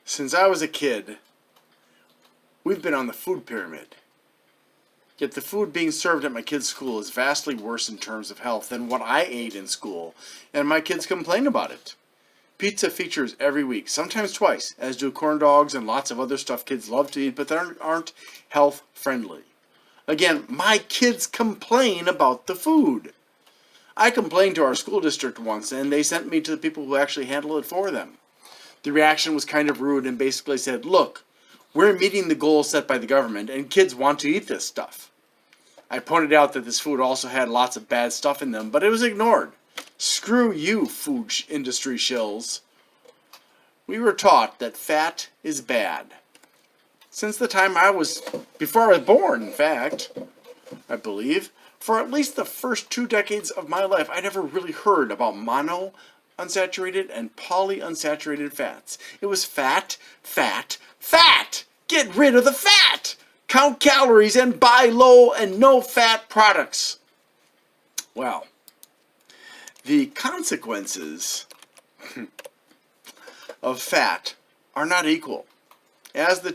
Since I was a kid, we've been on the food pyramid. Yet the food being served at my kids' school is vastly worse in terms of health than what I ate in school, and my kids complain about it. Pizza features every week, sometimes twice, as do corn dogs and lots of other stuff kids love to eat, but that aren't health friendly. Again, my kids complain about the food. I complained to our school district once, and they sent me to the people who actually handle it for them. The reaction was kind of rude and basically said, look, we're meeting the goals set by the government, and kids want to eat this stuff. I pointed out that this food also had lots of bad stuff in them, but it was ignored. Screw you, food industry shills. We were taught that fat is bad. Since the time before I was born, in fact, I believe, for at least the first 2 decades of my life, I never really heard about monounsaturated and polyunsaturated fats. It was fat, fat, fat! Get rid of the fat! Count calories and buy low and no fat products. Well, the consequences of fat are not equal, as the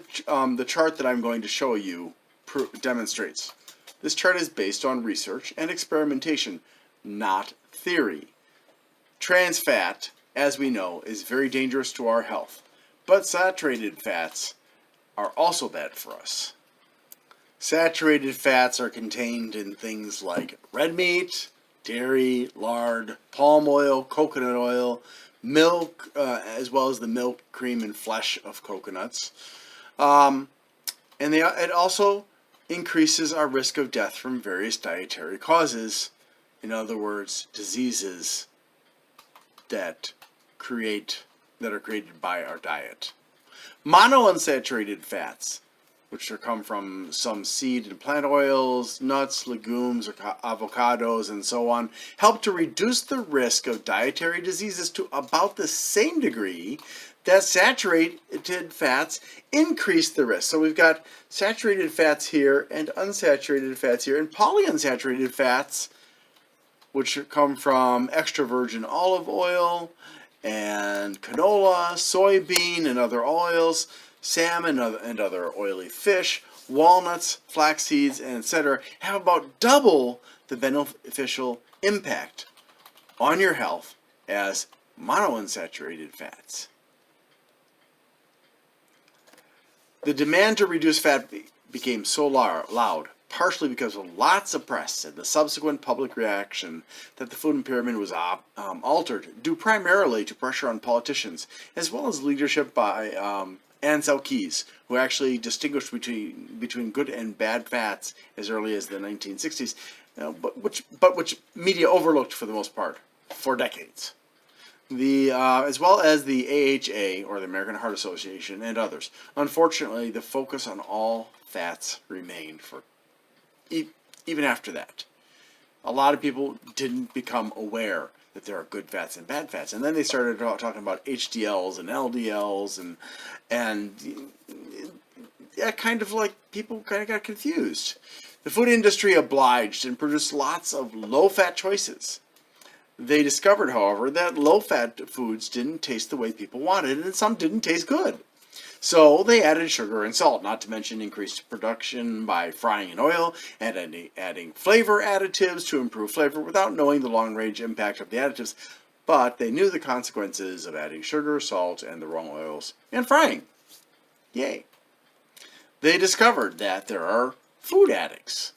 chart that I'm going to show you demonstrates. This chart is based on research and experimentation, not theory. Trans fat, as we know, is very dangerous to our health, but saturated fats are also bad for us. Saturated fats are contained in things like red meat, dairy, lard, palm oil, coconut oil, milk, as well as the milk, cream, and flesh of coconuts. It also increases our risk of death from various dietary causes. In other words, diseases that are created by our diet. Monounsaturated fats, which come from some seed and plant oils, nuts, legumes, or avocados, and so on, help to reduce the risk of dietary diseases to about the same degree that saturated fats increase the risk. So we've got saturated fats here and unsaturated fats here, and polyunsaturated fats, which come from extra virgin olive oil and canola, soybean, and other oils, salmon and other oily fish, walnuts, flax seeds, and etc. have about double the beneficial impact on your health as monounsaturated fats. The demand to reduce fat became so loud, partially because of lots of press and the subsequent public reaction, that the food pyramid was altered, due primarily to pressure on politicians, as well as leadership by Ansel Keys, who actually distinguished between good and bad fats as early as the 1960s, but which media overlooked for the most part for decades. As well as the AHA, or the American Heart Association, and others. Unfortunately, the focus on all fats remained for even after that. A lot of people didn't become aware that there are good fats and bad fats, and then they started talking about HDLs and LDLs, and people kind of got confused. The food industry obliged and produced lots of low-fat choices. They discovered, however, that low-fat foods didn't taste the way people wanted, and some didn't taste good. So they added sugar and salt, not to mention increased production by frying in oil and adding flavor additives to improve flavor without knowing the long-range impact of the additives. But they knew the consequences of adding sugar, salt, and the wrong oils and frying. Yay. They discovered that there are food addicts.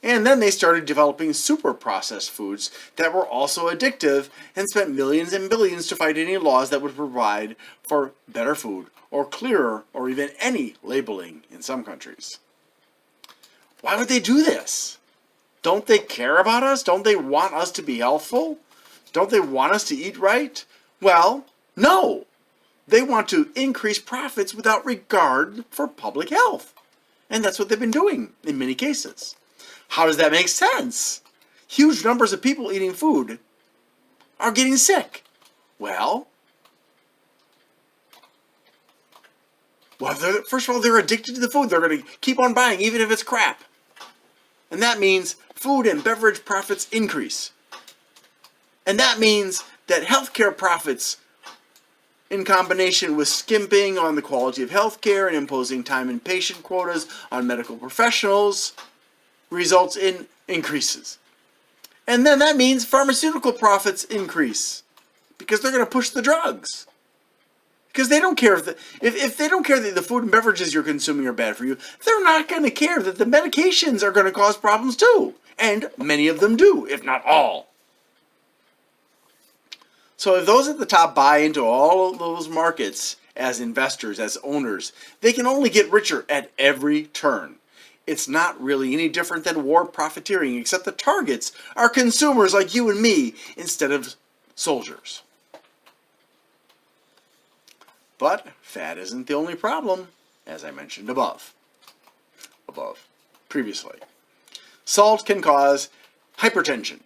And then they started developing super processed foods that were also addictive, and spent millions and billions to fight any laws that would provide for better food, or clearer, or even any labeling in some countries. Why would they do this? Don't they care about us? Don't they want us to be healthful? Don't they want us to eat right? Well, no. They want to increase profits without regard for public health. And that's what they've been doing in many cases. How does that make sense? Huge numbers of people eating food are getting sick. Well, first of all, they're addicted to the food. They're going to keep on buying even if it's crap. And that means food and beverage profits increase. And that means that healthcare profits in combination with skimping on the quality of healthcare and imposing time and patient quotas on medical professionals, results in increases. And then that means pharmaceutical profits increase because they're going to push the drugs. Because they don't care if they don't care that the food and beverages you're consuming are bad for you, they're not going to care that the medications are going to cause problems too. And many of them do, if not all. So if those at the top buy into all of those markets as investors, as owners, they can only get richer at every turn. It's not really any different than war profiteering, except the targets are consumers like you and me instead of soldiers. But fat isn't the only problem, as I mentioned previously. Salt can cause hypertension,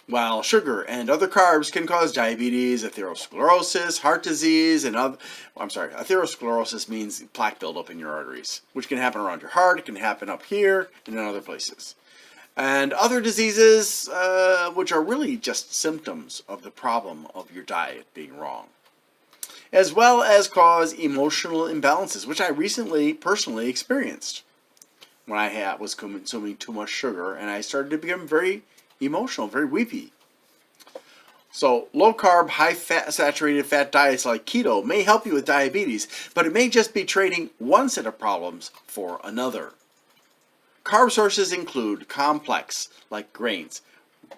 while sugar and other carbs can cause diabetes, atherosclerosis, heart disease, and atherosclerosis means plaque buildup in your arteries, which can happen around your heart, it can happen up here, and in other places. And other diseases, which are really just symptoms of the problem of your diet being wrong. As well as cause emotional imbalances, which I recently personally experienced when I was consuming too much sugar, and I started to become very emotional, very weepy. So low carb, high fat, saturated fat diets like keto may help you with diabetes, but it may just be trading one set of problems for another. Carb sources include complex, like grains,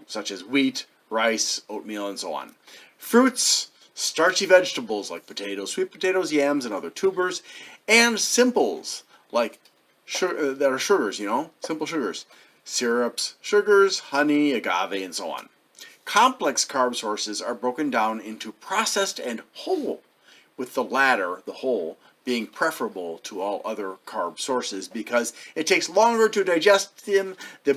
such as wheat, rice, oatmeal, and so on. Fruits, starchy vegetables like potatoes, sweet potatoes, yams, and other tubers, and simples like that are sugars, simple sugars. Syrups, sugars, honey, agave, and so on. Complex carb sources are broken down into processed and whole, with the latter, the whole, being preferable to all other carb sources because it takes longer to digest them. The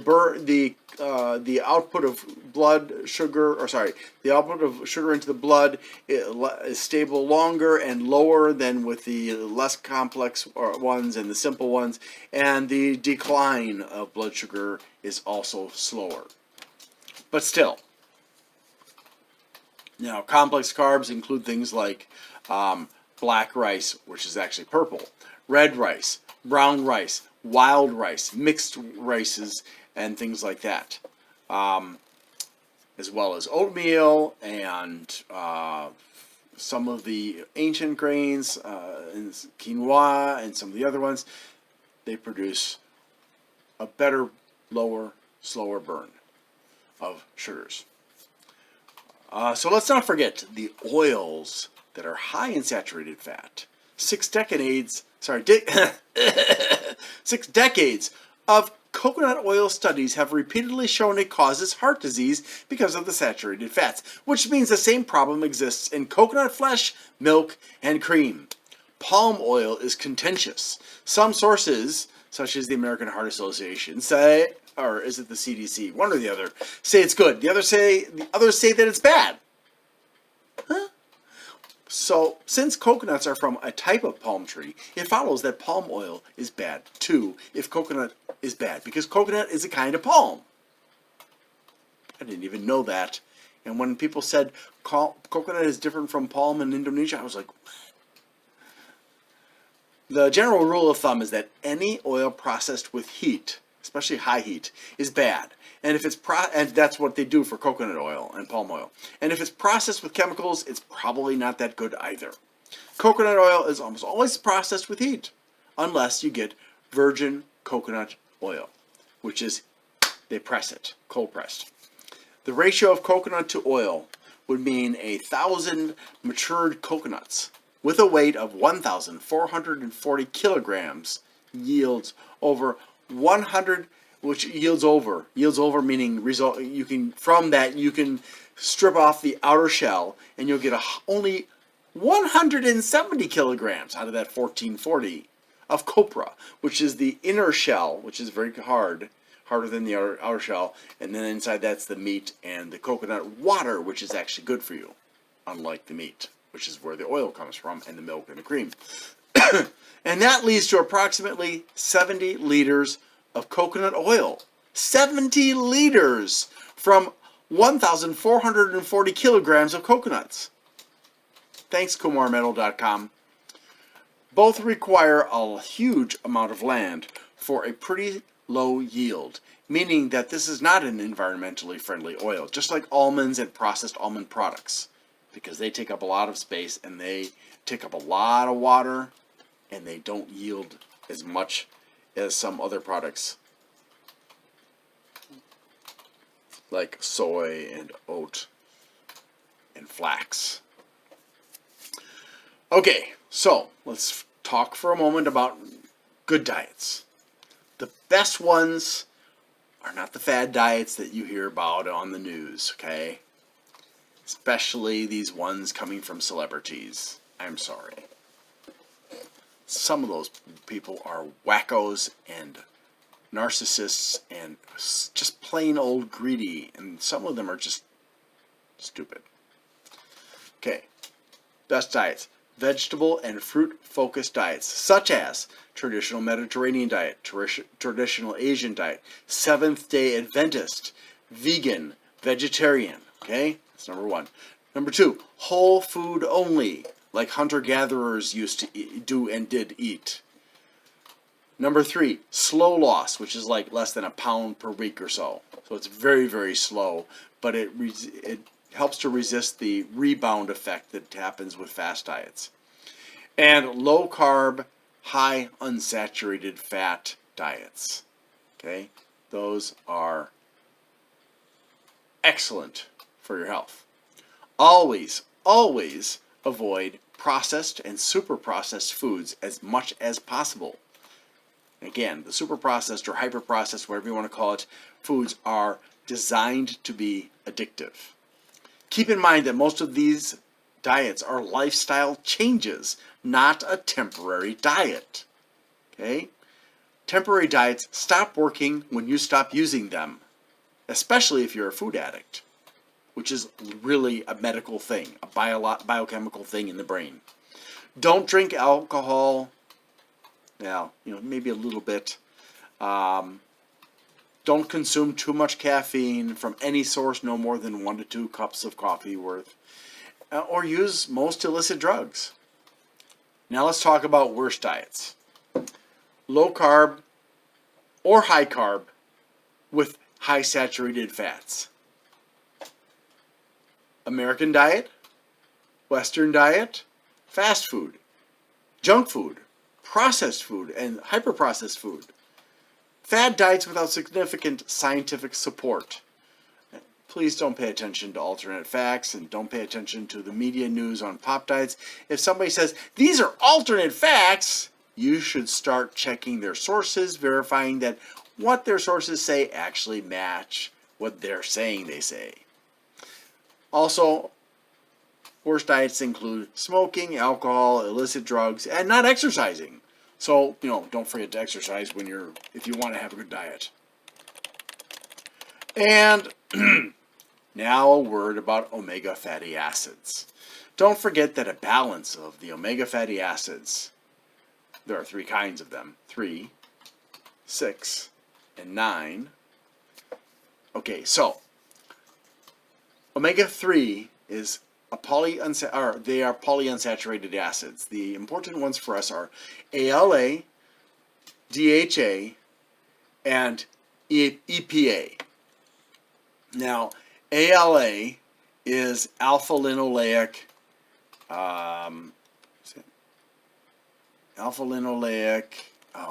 output of the output of sugar into the blood is stable longer and lower than with the less complex ones and the simple ones, and the decline of blood sugar is also slower. But still, now complex carbs include things like black rice, which is actually purple, red rice, brown rice, wild rice, mixed rices, and things like that, as well as oatmeal and some of the ancient grains, and quinoa, and some of the other ones. They produce a better, lower, slower burn of sugars. So let's not forget the oils that are high in saturated fat. 6 decades of coconut oil studies have repeatedly shown it causes heart disease because of the saturated fats, which means the same problem exists in coconut flesh, milk, and cream. Palm oil is contentious. Some sources, such as the American Heart Association, say, or is it the CDC, one or the other, say it's good. The others say that it's bad. Huh? So, since coconuts are from a type of palm tree, it follows that palm oil is bad too if coconut is bad, because coconut is a kind of palm. I didn't even know that. And when people said coconut is different from palm in Indonesia, I was like, what? The general rule of thumb is that any oil processed with heat, especially high heat, is bad. And if it's and that's what they do for coconut oil and palm oil. And if it's processed with chemicals, it's probably not that good either. Coconut oil is almost always processed with heat, unless you get virgin coconut oil, which is, they press it, cold pressed. The ratio of coconut to oil would mean 1,000 matured coconuts with a weight of 1,440 kilograms yields over 100, which yields over meaning result. You can strip off the outer shell and you'll get only 170 kilograms out of that 1,440 of copra, which is the inner shell, which is very harder than the outer shell, and then inside that's the meat and the coconut water, which is actually good for you, unlike the meat, which is where the oil comes from, and the milk and the cream. And that leads to approximately 70 liters of coconut oil. 70 liters from 1,440 kilograms of coconuts. thanks comarmetal.com. Both require a huge amount of land for a pretty low yield, meaning that this is not an environmentally friendly oil, just like almonds and processed almond products, because they take up a lot of space and they take up a lot of water and they don't yield as much as some other products like soy and oat and flax. Okay, so let's talk for a moment about good diets. The best ones are not the fad diets that you hear about on the news, okay? Especially these ones coming from celebrities. I'm sorry. Some of those people are wackos and narcissists and just plain old greedy, and some of them are just stupid. Okay, best diets. Vegetable and fruit-focused diets, such as traditional Mediterranean diet, traditional Asian diet, Seventh-day Adventist, vegan, vegetarian. Okay, that's number one. Number two, whole food only, like hunter-gatherers used to do and did eat. Number three, slow loss, which is like less than a pound per week or so. So it's very, very slow, but it helps to resist the rebound effect that happens with fast diets. And low carb, high unsaturated fat diets. Okay, those are excellent for your health. Always, always avoid processed and super processed foods as much as possible. Again, the super processed or hyper processed, whatever you want to call it, foods are designed to be addictive. Keep in mind that most of these diets are lifestyle changes, not a temporary diet. Okay? Temporary diets stop working when you stop using them, especially if you're a food addict, which is really a medical thing, a biochemical thing in the brain. Don't drink alcohol. Well, maybe a little bit. Don't consume too much caffeine from any source, no more than 1 to 2 cups of coffee worth. Or use most illicit drugs. Now let's talk about worse diets. Low carb or high carb with high saturated fats. American diet, Western diet, fast food, junk food, processed food, and hyper-processed food. Fad diets without significant scientific support. Please don't pay attention to alternate facts and don't pay attention to the media news on pop diets. If somebody says, these are alternate facts, you should start checking their sources, verifying that what their sources say actually match what they're saying they say. Also, worst diets include smoking, alcohol, illicit drugs, and not exercising. So, don't forget to exercise if you want to have a good diet. And now a word about omega fatty acids. Don't forget that a balance of the omega fatty acids, there are 3 kinds of them, 3, 6, and 9. Okay, so omega-3 is they are polyunsaturated acids. The important ones for us are ALA, DHA, and EPA. Now, ALA is alpha-linoleic, oh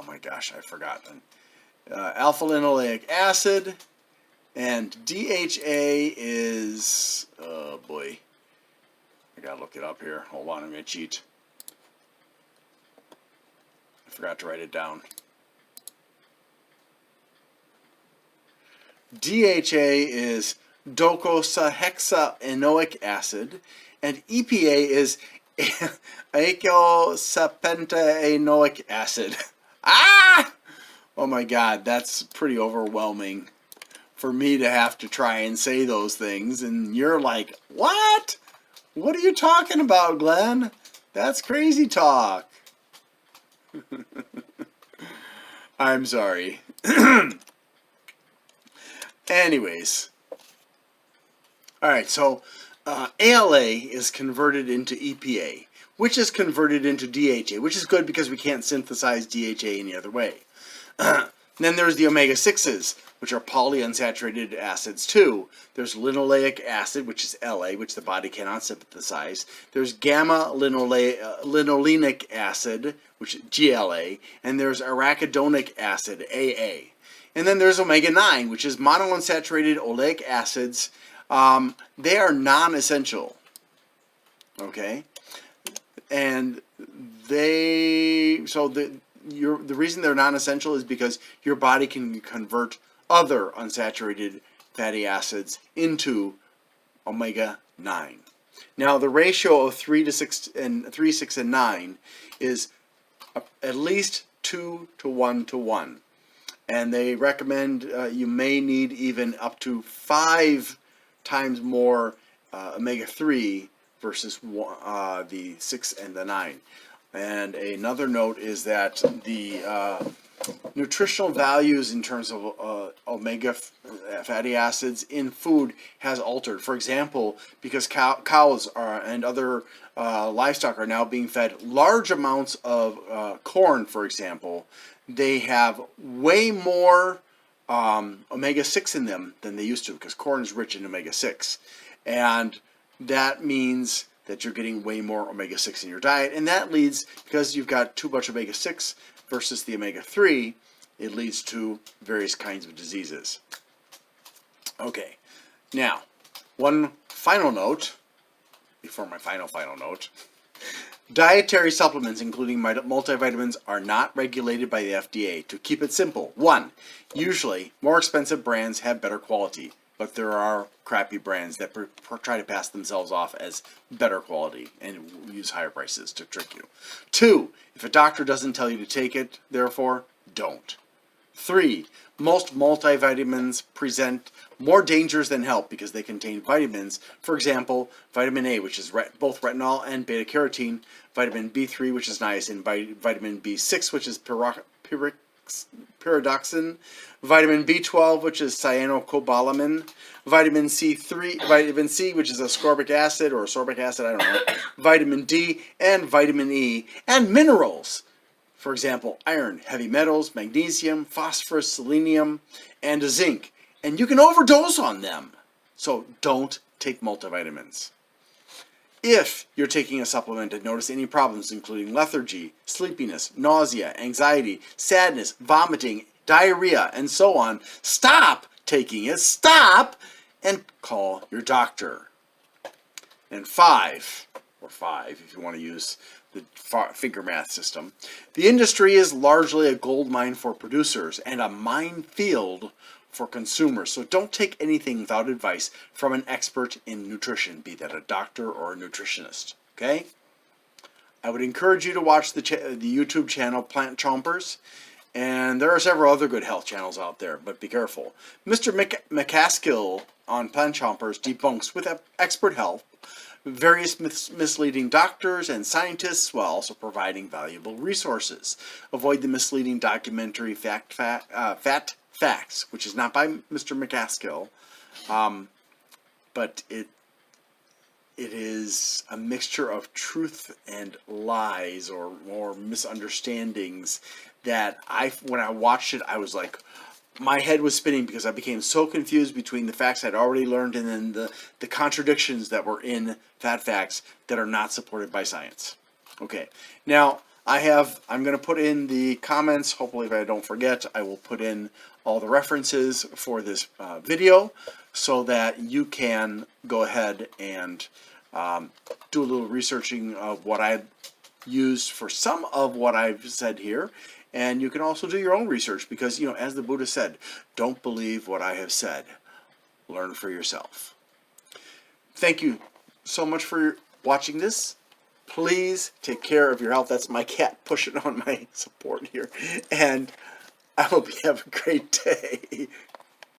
my gosh, I've forgotten. Alpha-linoleic acid, and DHA is, oh boy, I gotta look it up here. Hold on, I'm gonna cheat. I forgot to write it down. DHA is docosahexaenoic acid, and EPA is eicosapentaenoic acid. Ah! Oh my God, that's pretty overwhelming for me to have to try and say those things, and you're like, what? What are you talking about, Glenn? That's crazy talk. I'm sorry. Anyways. Alright, so ALA is converted into EPA, which is converted into DHA, which is good because we can't synthesize DHA any other way. Then there's the omega-6s, which are polyunsaturated acids too. There's linoleic acid, which is LA, which the body cannot synthesize. There's gamma-linolenic acid, which is GLA, and there's arachidonic acid, AA. And then there's omega-9, which is monounsaturated oleic acids. They are non-essential, okay? And the reason they're non-essential is because your body can convert other unsaturated fatty acids into omega-9. Now the ratio of 3, 6, and 9 is at least 2 to 1 to 1. And they recommend you may need even up to 5 times more omega-3 versus the 6 and the 9. And another note is that the nutritional values in terms of omega fatty acids in food has altered. For example, because cows and other livestock are now being fed large amounts of corn, for example, they have way more omega-6 in them than they used to, because corn is rich in omega-6. And that means that you're getting way more omega-6 in your diet, and that leads, because you've got too much omega-6 versus the omega-3, it leads to various kinds of diseases. Okay, now, one final note, before my final note. Dietary supplements, including multivitamins, are not regulated by the FDA. To keep it simple, 1. Usually, more expensive brands have better quality, but there are crappy brands that try to pass themselves off as better quality and use higher prices to trick you. 2. If a doctor doesn't tell you to take it, therefore, don't. 3. Most multivitamins present more dangers than help because they contain vitamins. For example, vitamin A, which is both retinol and beta-carotene, vitamin B3, which is niacin, vitamin B6, which is pyridoxine, vitamin B12, which is cyanocobalamin, vitamin C, which is ascorbic acid or sorbic acid, I don't know, vitamin D, and vitamin E, and minerals. For example, iron, heavy metals, magnesium, phosphorus, selenium, and zinc. And you can overdose on them. So don't take multivitamins. If you're taking a supplement and notice any problems, including lethargy, sleepiness, nausea, anxiety, sadness, vomiting, diarrhea, and so on, stop taking it, stop, and call your doctor. And 5 if you want to use the finger math system, the industry is largely a gold mine for producers and a minefield for consumers. So don't take anything without advice from an expert in nutrition, be that a doctor or a nutritionist, okay? I would encourage you to watch the YouTube channel Plant Chompers, and there are several other good health channels out there, but be careful. Mr. McCaskill on Plant Chompers debunks with expert help various misleading doctors and scientists while also providing valuable resources. Avoid the misleading documentary Fat Facts, which is not by Mr. McCaskill, but it is a mixture of truth and lies or misunderstandings that when I watched it, I was like, my head was spinning because I became so confused between the facts I'd already learned and then the contradictions that were in Fat Facts that are not supported by science. Okay, now I'm going to put in the comments, hopefully if I don't forget, I will put in all the references for this video so that you can go ahead and do a little researching of what I've used for some of what I've said here. And you can also do your own research because, as the Buddha said, don't believe what I have said. Learn for yourself. Thank you so much for watching this. Please take care of your health. That's my cat pushing on my support here. And I hope you have a great day.